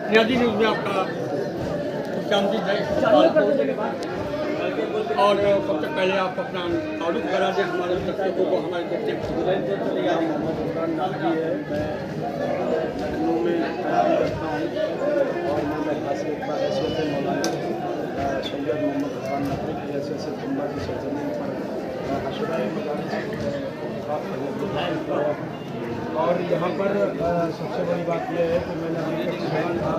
Niazi news में आपका खुशामदीद है। और सबसे पहले आप अपना तारुफ करा दें हमारे दर्शकों को, हमारे देखते हैं। मैं लखनऊ में रहता हूँ और मैं हैसियत मौलाना सैयद मोहम्मद हसन नकवी की हैसियत से तुम्बा की सरजमीन पर अशुराए और यहाँ पर सबसे बड़ी बात यह है कि मैंने अभी तक सुना था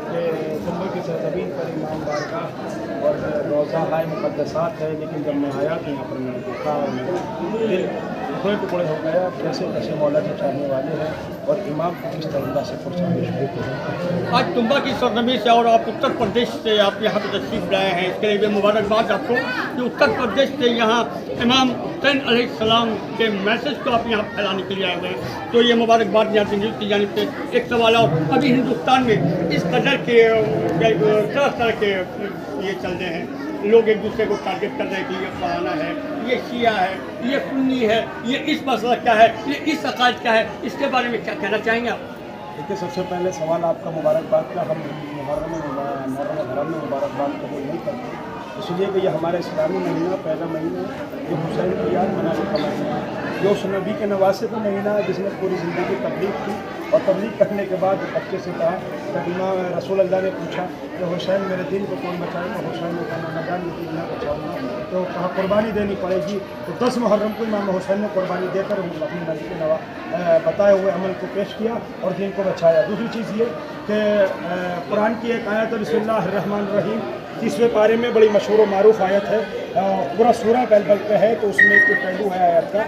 कि तुम्बा की सरजमीन पर इमाम बारगाह और रोज़ा हाय मुक़द्दसात है, लेकिन जब मैं आया तो यहाँ पर मैंने देखा और मेरा दिल टुकड़े टुकड़े हो गया। कैसे कैसे मौला के चाहने वाले हैं और इमाम को किस तरह से पुरस्कार देते हैं। आज तुम्बा की सरजमीन से और आप उत्तर प्रदेश से आप यहाँ पर तशरीफ लाए हैं, इसके लिए मुबारकबाद आपको कि उत्तर प्रदेश से यहाँ इमाम हुसैन अलैहिस्सलाम के मैसेज को आप यहाँ फैलाने के लिए आए हुए हैं, तो ये मुबारकबाद नियाजी न्यूज़ की जानिब से। एक सवाल और, अभी हिंदुस्तान में इस कदर के तरह के ये चल रहे हैं, लोग एक दूसरे को टारगेट कर रहे हैं कि ये फलाना है, ये शिया है, ये सुन्नी है, ये इस मसला क्या है, ये इस अकायद क्या है, इसके बारे में क्या कहना चाहेंगे आप? देखिए, सबसे पहले सवाल आपका मुबारकबाद का। हम मुहर्रम हरम में मुबारकबाद कबूल नहीं करते, इसलिए कि ये हमारा इस्लामी महीना, पहला महीना, ये हुसैन की याद मनाने का महीना है, जो उस नबी के नवासे का महीना है जिसने पूरी ज़िंदगी तबलीग की। और तबलीग करने के बाद बच्चे से कहा, कदीमा रसूल अल्लाह ने पूछा कि हुसैन मेरे दिन को कौन बचाएगा? हुसैन ने कहा मैं जान लेकिन मैं बचाऊँगा। तो कहा कुर्बानी देनी पड़ेगी। तो 10 मुहर्रम को इमाम हुसैन ने कुर्बानी देकर अपने नबी के बताए हुए अमल को पेश किया और दिन को बचाया। दूसरी चीज़ ये कि कुरान की एक आयत है बिस्मिल्लाहिर्रहमानिर्रहीम, 30वें पारे में बड़ी मशहूर व मारूफ आयत है, पूरा सूरह बल पे है, तो उसमें एक पहलू है आयत का,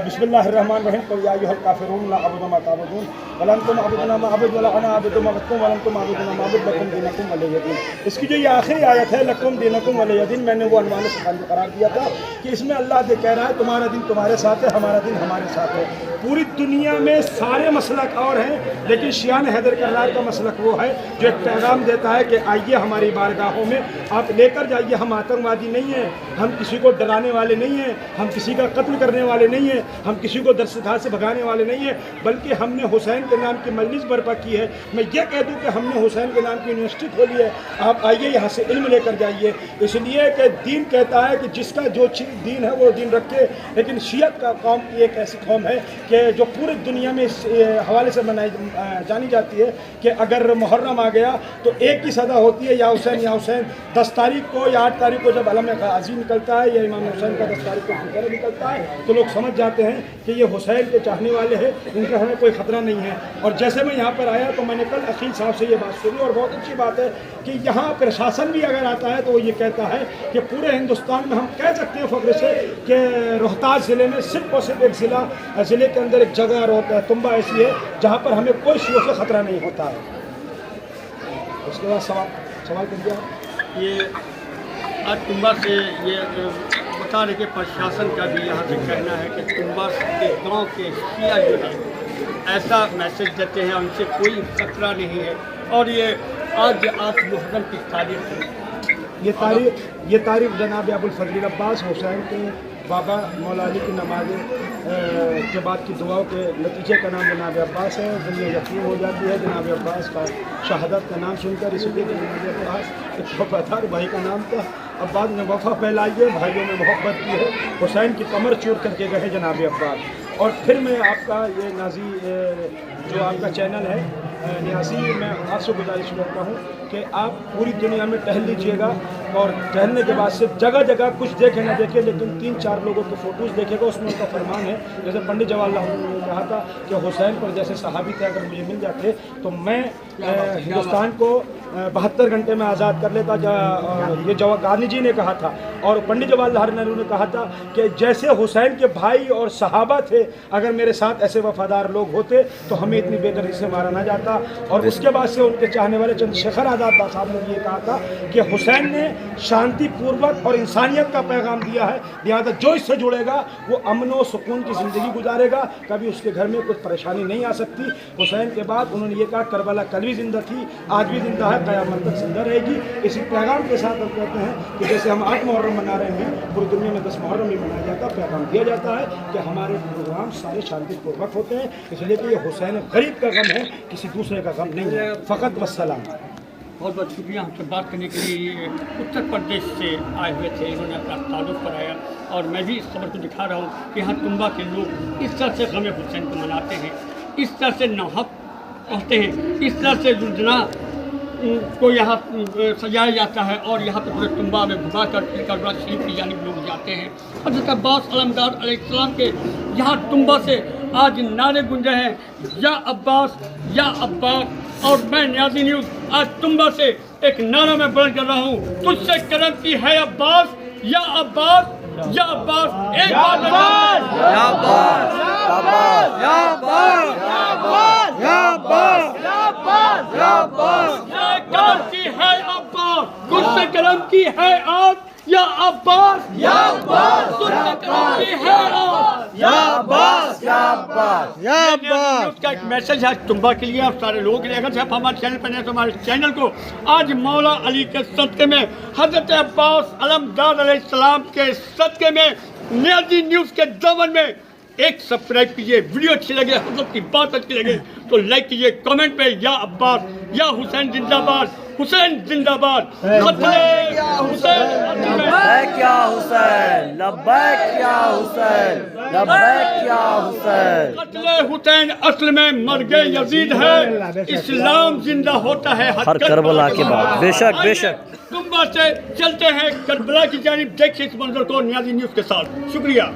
बिस्मिल्लाहिर्रहमानिर्रहीम कुल या अय्युहल काफिरून ला अअबुदु मा ताबुदून वला अंतुम अअबुदूना मा अअबुदु वला अना अअबुदु मा अअबुदुम वला अंतुम अअबुदूना मा अअबुदु लकुम दीनुकुम वलिय दीन। इसकी जो ये आखिरी आयत है लकुम दीनुकुम वलिय दीन, मैंने वो अनवान से करार दिया था कि इसमें अल्लाह ये कह रहा है तुम्हारा दिन तुम्हारे साथ है, हमारा दिन हमारे साथ है। पूरी दुनिया में सारे मसलक और हैं, लेकिन शियान हैदर करार का मसलक वो है जो एक पैगाम देता है कि आइए हमारी बारगाहों में आप लेकर जाइए। हम आतंकवादी नहीं हैं, हम किसी को डराने वाले नहीं हैं, हम किसी का कत्ल करने वाले नहीं हैं, हम किसी को दरसगाह से भगाने वाले नहीं हैं, बल्कि हमने हुसैन के नाम की मजलिस बर्पा की है। मैं ये कह दूं कि हमने हुसैन के नाम की यूनिवर्सिटी खोली है, आप आइए यहाँ से इल्म लेकर जाइए। इसलिए कि दीन कहता है कि जिसका जो दीन है वो दीन रखे, लेकिन शियत का कौम की एक ऐसी कौम है कि जो पूरी दुनिया में इस हवाले से जानी जाती है कि अगर मुहर्रम आ गया तो एक ही सदा होती है, या हुसैन या हुसैन। 10 तारीख को या 8 तारीख को जब अलम गाजी निकलता है या इमाम हुसैन का 10 तारीख को फिक्र निकलता है, तो लोग समझ जाते हैं कि ये हुसैन के चाहने वाले हैं, इनका हमें कोई ख़तरा नहीं है। और जैसे मैं यहाँ पर आया तो मैंने कल अकील साहब से ये बात सुनी, और बहुत अच्छी बात है कि यहाँ प्रशासन भी अगर आता है तो वो ये कहता है कि पूरे हिंदुस्तान में हम कह सकते हैं फ़ख्र से कि रोहतास ज़िले में सिर्फ और सिर्फ एक ज़िले के अंदर एक जगह तुम्बा ऐसी है जहाँ पर हमें कोई शियों से ख़तरा नहीं होता है। उसके बाद सवाल कर दिया। ये आज तुम्बा से ये बता रहे कि प्रशासन का भी यहाँ से कहना है कि तुम्बा के गांव के शिया जो है ऐसा मैसेज देते हैं उनसे कोई खतरा नहीं है। और ये आज 8 मुहर्रम की तारीख है, ये तारीख जनाब अबुल फजल अब्बास हुसैन के बाबा मौला अली की नमाज के बाद की दुआओं के नतीजे का नाम जनाब अब्बास है। दुनिया यकीन हो जाती है जनाब अब्बास का शहादत का नाम सुनकर, इसलिए जनाब अब्बास एक वफादार भाई का नाम था। अब बाद में वफा फैलाई है, भाइयों में मोहब्बत की है, हुसैन की कमर चूर करके गए जनाब अब्बास। और फिर मैं आपका ये नाजी जो आपका चैनल है नियासी, मैं आपसे गुजारिश करता हूँ कि आप पूरी दुनिया में टहल लीजिएगा, और टहलने के बाद सिर्फ जगह जगह कुछ देखे ना देखे, लेकिन 3-4 लोगों के फ़ोटोज़ देखेगा, उसमें उनका फरमान है। जैसे पंडित जवाहरलाल नेहरू ने कहा था कि हुसैन पर जैसे सहाबी थे अगर मुझे मिल जाते तो मैं हिंदुस्तान को 72 घंटे में आज़ाद कर लेता। ये गांधी जी ने कहा था, और पंडित जवाहरलाल नेहरू ने कहा था कि जैसे हुसैन के भाई और सहाबा थे, अगर मेरे साथ ऐसे वफादार लोग होते तो हमें इतनी बेदर्दी से मारा ना जाता। और उसके बाद से उनके चाहने वाले चंद्रशेखर आज़ाद साहब ने ये कहा था कि हुसैन ने शांतिपूर्वक और इंसानियत का पैगाम दिया है, लिहाजा जो इससे जुड़ेगा वो अमन व सुकून की ज़िंदगी गुजारेगा, कभी उसके घर में कुछ परेशानी नहीं आ सकती। हुसैन के बाद उन्होंने ये कहा करबला कल भी ज़िंदा थी, आज भी ज़िंदा है, क़यामत तक जिंदा रहेगी। इसी पैगाम के साथ हम कहते हैं कि जैसे हम 8 मुहर्रम मना रहे हैं, पूरी दुनिया में 10 मुहर्रम भी मनाया जाता है, पैगाम दिया जाता है कि हमारे प्रोग्राम सारे शांतिपूर्वक होते हैं, इसलिए कि ये हुसैन गरीब का गम है, किसी दूसरे का गम नहीं है। फ़कत वस्सलाम। बहुत बहुत शुक्रिया हमसे बात करने के लिए। ये उत्तर प्रदेश से आए हुए थे, इन्होंने अपना ताल्लुक़ कराया और मैं भी इस खबर को दिखा रहा हूँ कि यहाँ तुम्बा के लोग इस तरह से गम हुसैन को मनाते हैं, इस तरह से नौहक कहते हैं, इस तरह से जुलजना को यहाँ सजाया जाता है और यहाँ पे पूरे तुम्बा में घुमा कर करबला शरीफ की जानिब लोग जाते हैं। हज़रत अब्बास अलमदार अलैहिस्सलाम के यहाँ तुम्बा से आज नारे गूंजे हैं, या अब्बास या अब्बास। और मैं न्याज़ी न्यूज़ आज तुम्बा से एक नारा में बुलंद कर रहा हूँ, तुझसे करम की है अब्बास, या अब्बास या अब्बास। एक बार अब्बास या अब्बास या अब्बास या अब्बास या अब्बास या अब्बास या अब्बास करम की है अब्बास, तुझसे करम की है आज, या अब्बास या अब्बास तुझसे करम की है आज, या अब्बास या अब्बास या अब्बास। उसका एक मैसेज है तुम्बा के लिए और सारे लोगों के लिए। अगर आप हमारे चैनल पर नहीं तो हमारे चैनल को आज मौला अली के सदक़े में, हज़रत अब्बास अलमदार अलैहिस्सलाम के सदक़े में, न्याज़ी न्यूज़ के दामन में एक सब्सक्राइब कीजिए। वीडियो अच्छी लगे, हज़रत की बात अच्छी लगे तो लाइक कीजिए, कमेंट पे या अब्बास या हुसैन जिंदाबाद, हुसैन जिंदाबाद। लब्बैक या हुसैन, लब्बैक या हुसैन, लब्बैक या हुसैन, लब्बैक या हुसैन। कत्ले हुसैन असल में मर्गे यजीद है, इस्लाम जिंदा होता है हर करबला के बाद। बेशक बेशक। तुम्बा से चलते हैं करबला की जानिब। देखिए इस मंजर को न्याज़ी न्यूज़ के साथ। शुक्रिया।